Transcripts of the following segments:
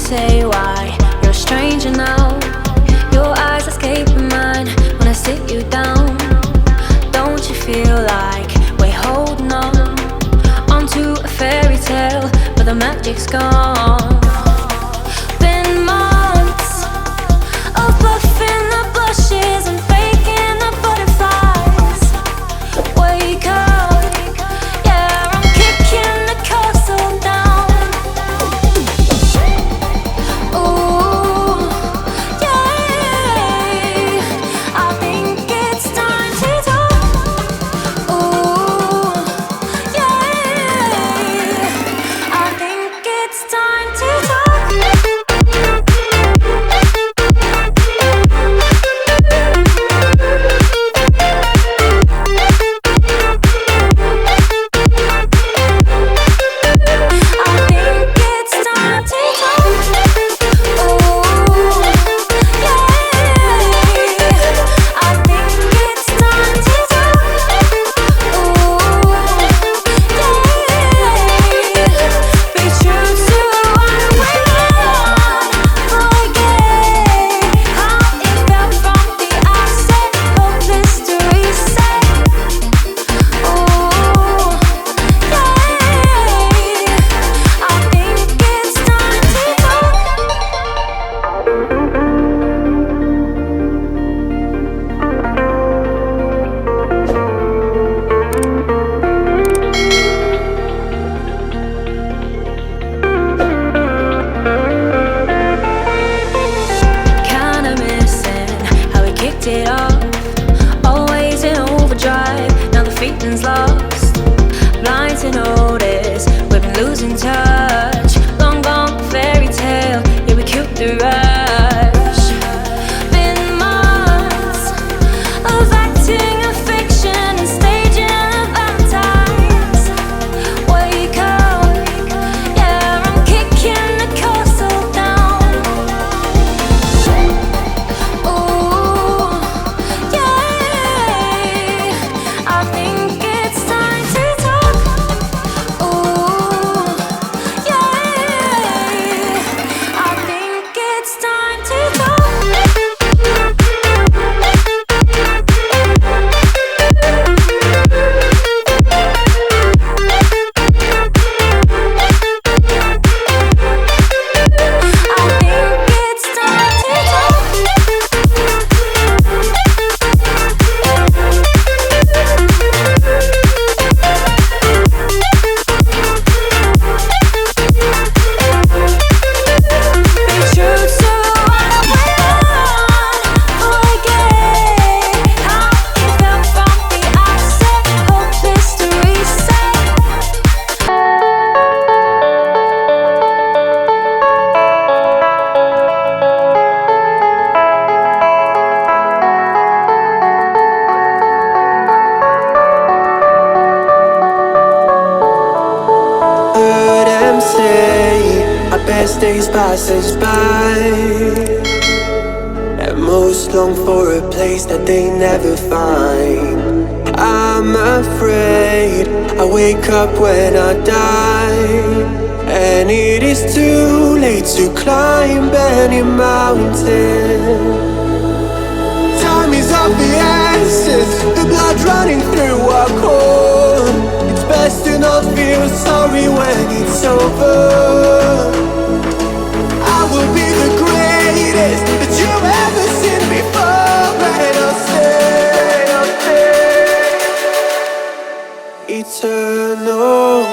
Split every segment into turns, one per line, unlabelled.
say why you're a stranger now. Your eyes escaping mine when I sit you down. Don't you feel like we're holding on onto a fairy tale, but the magic's gone? Been months of bluffing the blushes and faking the butterflies. Wake up, yeah, I'm kicking the castle down. Ooh, yeah, I think it's time to talk. Ooh, yeah, I think it's time to talk.
Days passes by, and most long for a place that they never find. I'm afraid I wake up when I die, and it is too late to climb any mountain. Time is of the essence, the blood running through our core. It's best to not feel sorry when it's over. I will be the greatest that you've ever seen before, and I'll stay eternal.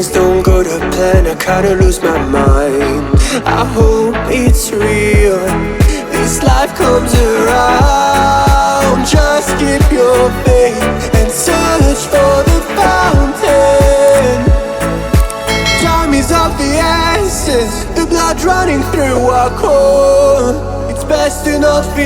things don't go to plan, I kinda lose my mind. I hope it's real, this life comes around. Just keep your faith and search for the fountain. Time is of the essence, the blood running through our core. It's best to not feel